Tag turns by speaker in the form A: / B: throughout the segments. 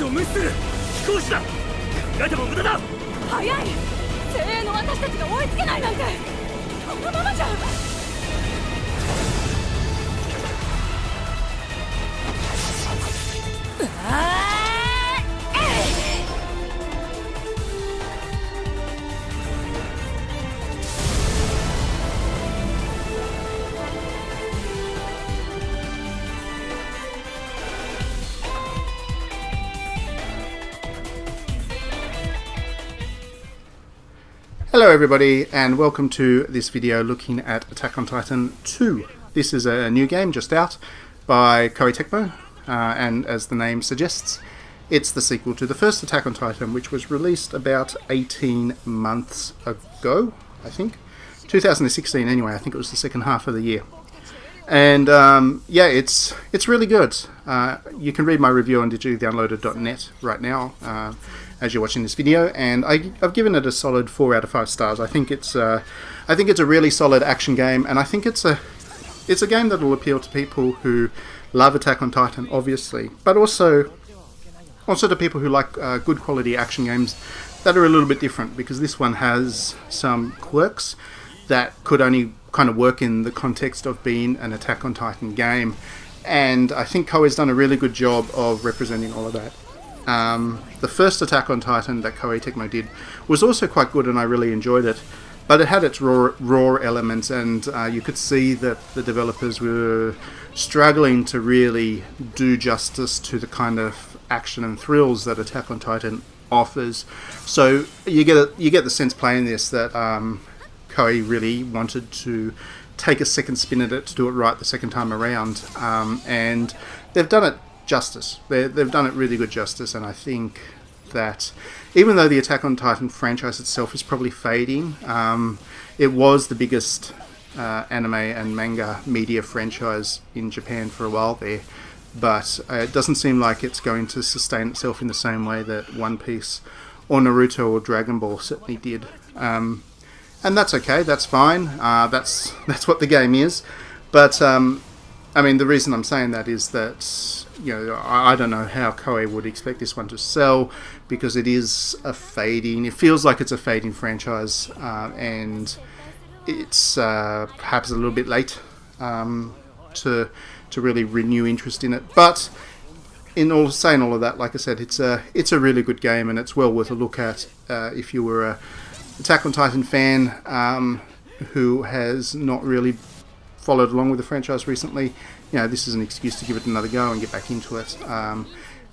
A: ちを無視する飛行士だ。考えても無駄だ。
B: 早い。精鋭の私たちが追いつけないなんてこのままじゃ。
C: Hello everybody, and welcome to this video looking at Attack on Titan 2. This is a new game just out by Koei Tecmo, and as the name suggests, it's the sequel to the first Attack on Titan, which was released about 18 months ago, I think. 2016 anyway, I think it was the second half of the year. And yeah, it's really good. You can read my review on digitally-downloaded.net right now as you're watching this video, and I've given it a solid 4 out of 5 stars. I think it's a really solid action game, and I think it's a game that will appeal to people who love Attack on Titan, obviously, but also to people who like good quality action games that are a little bit different, because this one has some quirks that could only kind of work in the context of being an Attack on Titan game, and I think Koei's done a really good job of representing all of that. The first Attack on Titan that Koei Tecmo did was also quite good, and I really enjoyed it, but it had its raw elements, and you could see that the developers were struggling to really do justice to the kind of action and thrills that Attack on Titan offers. So you get the sense playing this that Koei really wanted to take a second spin at it to do it right the second time around, and they've done it justice. They've done it really good justice, and I think that even though the Attack on Titan franchise itself is probably fading, it was the biggest anime and manga media franchise in Japan for a while there, but it doesn't seem like it's going to sustain itself in the same way that One Piece or Naruto or Dragon Ball certainly did. And that's okay, that's fine, that's what the game is, but I mean, the reason I'm saying that is that, you know, I don't know how Koei would expect this one to sell, because it feels like it's a fading franchise, and it's perhaps a little bit late to really renew interest in it. But saying all of that, like I said, it's a really good game, and it's well worth a look at if you were a Attack on Titan fan who has not really followed along with the franchise recently. You know, this is an excuse to give it another go and get back into it.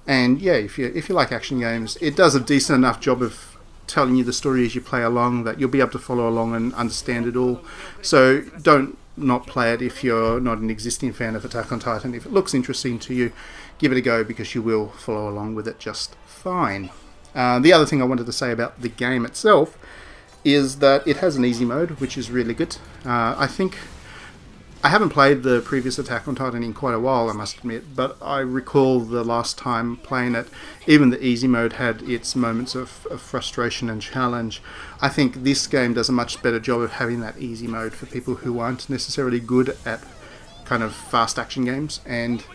C: And yeah, if you like action games, it does a decent enough job of telling you the story as you play along that you'll be able to follow along and understand it all. So don't not play it if you're not an existing fan of Attack on Titan. If it looks interesting to you, give it a go, because you will follow along with it just fine. The other thing I wanted to say about the game itself is that it has an easy mode, which is really good. I haven't played the previous Attack on Titan in quite a while, I must admit, but I recall the last time playing it, even the easy mode had its moments of frustration and challenge. I think this game does a much better job of having that easy mode for people who aren't necessarily good at kind of fast action games, and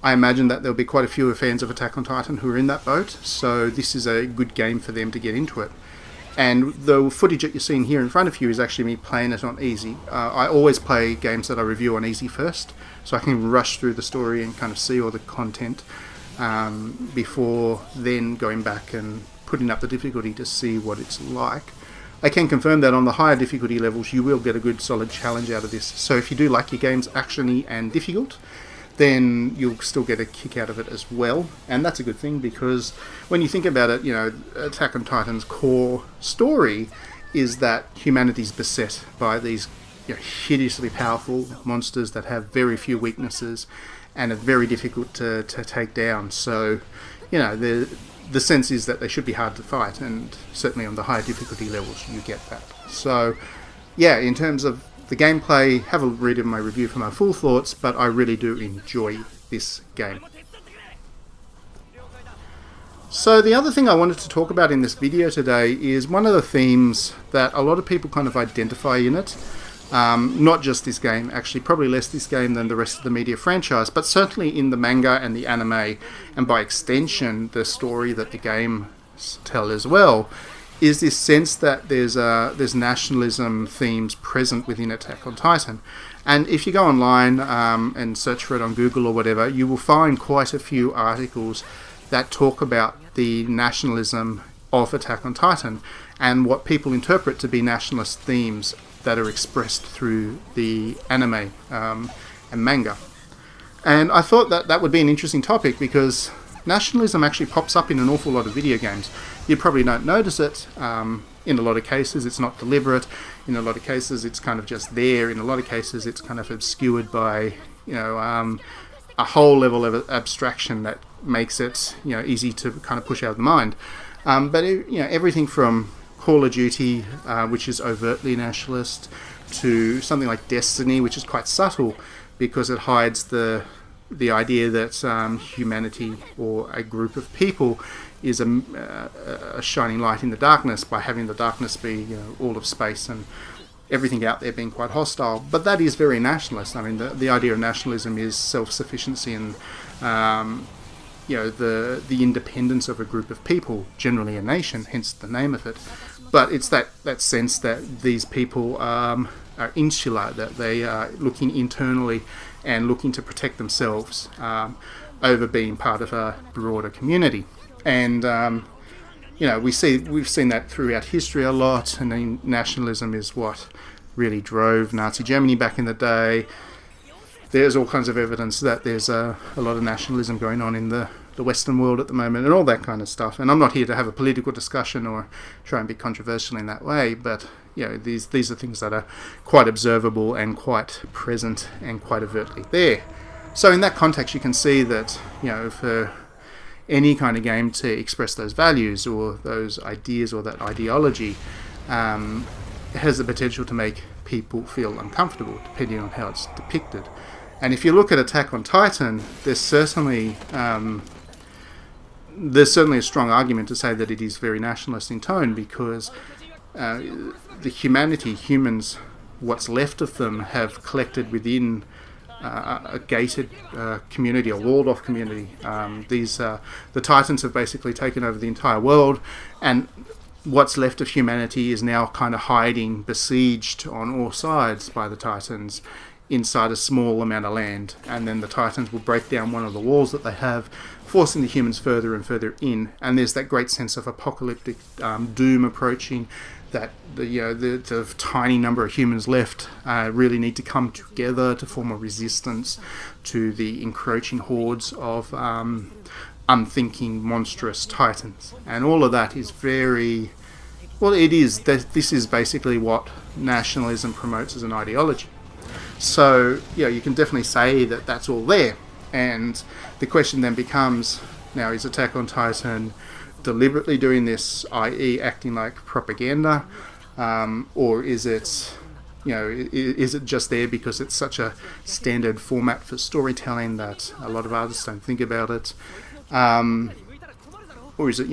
C: I imagine that there'll be quite a few fans of Attack on Titan who are in that boat, so this is a good game for them to get into it. And the footage that you're seeing here in front of you is actually me playing it on easy. I always play games that I review on easy first, so I can rush through the story and kind of see all the content before then going back and putting up the difficulty to see what it's like. I can confirm that on the higher difficulty levels you will get a good solid challenge out of this. So if you do like your games actiony and difficult, then you'll still get a kick out of it as well, and that's a good thing, because when you think about it, you know, Attack on Titan's core story is that humanity's beset by these, you know, hideously powerful monsters that have very few weaknesses and are very difficult to take down. So, you know, the sense is that they should be hard to fight, and certainly on the higher difficulty levels you get that. So yeah, in terms of the gameplay, have a read of my review for my full thoughts, but I really do enjoy this game. So the other thing I wanted to talk about in this video today is one of the themes that a lot of people kind of identify in it, Not just this game, actually, probably less this game than the rest of the media franchise, but certainly in the manga and the anime, and by extension, the story that the games tell as well, is this sense that there's nationalism themes present within Attack on Titan. And if you go online and search for it on Google or whatever, you will find quite a few articles that talk about the nationalism of Attack on Titan and what people interpret to be nationalist themes that are expressed through the anime and manga. And I thought that that would be an interesting topic because nationalism actually pops up in an awful lot of video games. You probably don't notice it. In a lot of cases it's not deliberate. In a lot of cases it's kind of just there. In a lot of cases it's kind of obscured by a whole level of abstraction that makes it easy to kind of push out of the mind. But everything from Call of Duty, which is overtly nationalist, to something like Destiny, which is quite subtle because it hides the idea that humanity or a group of people is a shining light in the darkness by having the darkness be all of space and everything out there being quite hostile. But that is very nationalist. I mean, the idea of nationalism is self-sufficiency and the independence of a group of people, generally a nation, hence the name of it. But it's that sense that these people are insular, that they are looking internally and looking to protect themselves over being part of a broader community. And we've seen that throughout history a lot. And then nationalism is what really drove Nazi Germany back in the day. There's all kinds of evidence that there's a lot of nationalism going on in the Western world at the moment and all that kind of stuff. And I'm not here to have a political discussion or try and be controversial in that way, but these are things that are quite observable and quite present and quite overtly there. So in that context you can see that for any kind of game to express those values or those ideas or that ideology has the potential to make people feel uncomfortable depending on how it's depicted. And if you look at Attack on Titan, there's certainly a strong argument to say that it is very nationalist in tone because the humans, what's left of them, have collected within a gated community, a walled-off community. The Titans have basically taken over the entire world, and what's left of humanity is now kind of hiding, besieged on all sides by the Titans inside a small amount of land, and then the Titans will break down one of the walls that they have, forcing the humans further and further in. And there's that great sense of apocalyptic doom approaching, that the tiny number of humans left really need to come together to form a resistance to the encroaching hordes of unthinking, monstrous Titans. And all of that is very... Well, it is. This is basically what nationalism promotes as an ideology. So, you can definitely say that that's all there. And the question then becomes, now, is Attack on Titan deliberately doing this, i.e. acting like propaganda? Or is it, is it just there because it's such a standard format for storytelling that a lot of artists don't think about it? Or is it,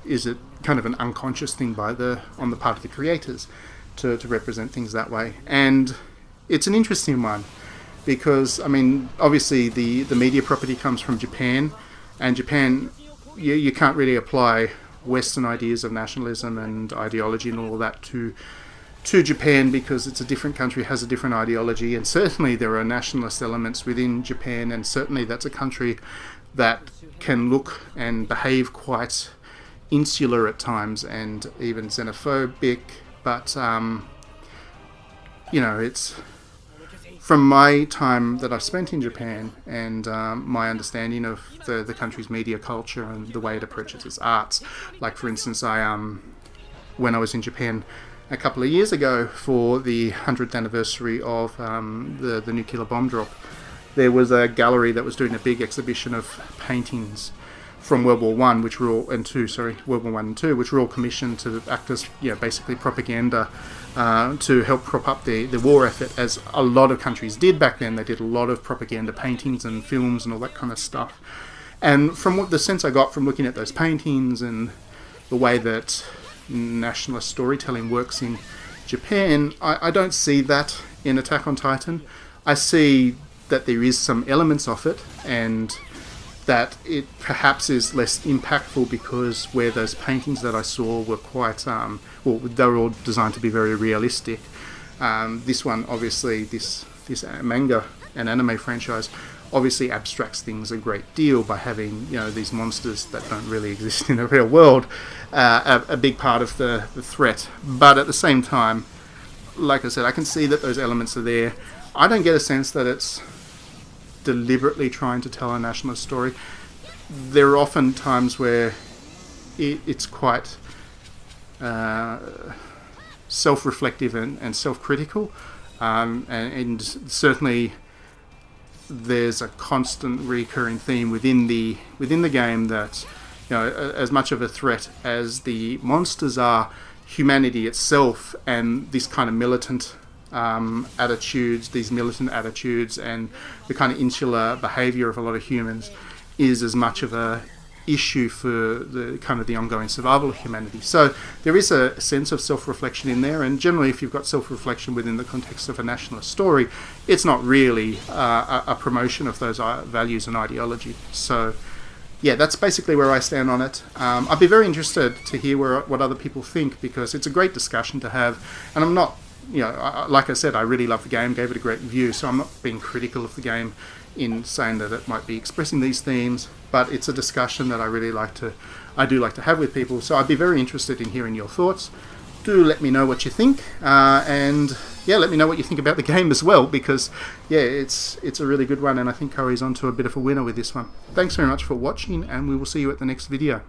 C: is it kind of an unconscious thing on the part of the creators to represent things that way? And it's an interesting one because, I mean, obviously the media property comes from Japan, and Japan, you can't really apply Western ideas of nationalism and ideology and all of that to Japan because it's a different country, has a different ideology, and certainly there are nationalist elements within Japan, and certainly that's a country that can look and behave quite insular at times and even xenophobic, but it's from my time that I've spent in Japan and my understanding of the country's media culture and the way it approaches its arts. Like, for instance, when I was in Japan a couple of years ago for the 100th anniversary of the nuclear bomb drop, there was a gallery that was doing a big exhibition of paintings from World War One, World War One and Two, which were all commissioned to act as basically propaganda to help prop up the war effort, as a lot of countries did back then. They did a lot of propaganda paintings and films and all that kind of stuff. And from what the sense I got from looking at those paintings and the way that nationalist storytelling works in Japan, I don't see that in Attack on Titan. I see that there is some elements of it, and that it perhaps is less impactful because where those paintings that I saw were quite, well, they were all designed to be very realistic. This one, obviously, this manga and anime franchise obviously abstracts things a great deal by having, you know, these monsters that don't really exist in the real world a big part of the threat. But at the same time, like I said, I can see that those elements are there. I don't get a sense that it's deliberately trying to tell a nationalist story. There are often times where it's quite self-reflective and self-critical, and certainly there's a constant recurring theme within the game that, you know, as much of a threat as the monsters are, humanity itself and this kind of militant attitudes, and the kind of insular behaviour of a lot of humans is as much of a issue for the kind of the ongoing survival of humanity. So there is a sense of self-reflection in there, and generally if you've got self-reflection within the context of a nationalist story, it's not really a promotion of those values and ideology. So yeah, that's basically where I stand on it. I'd be very interested to hear what other people think, because it's a great discussion to have, and I'm not, you know, like I said, I really love the game, gave it a great review, so I'm not being critical of the game in saying that it might be expressing these themes, but it's a discussion that I do like to have with people. So I'd be very interested in hearing your thoughts. Do let me know what you think, and yeah, let me know what you think about the game as well, because yeah, it's a really good one, and I think Koei's onto a bit of a winner with this one. Thanks very much for watching, and we will see you at the next video.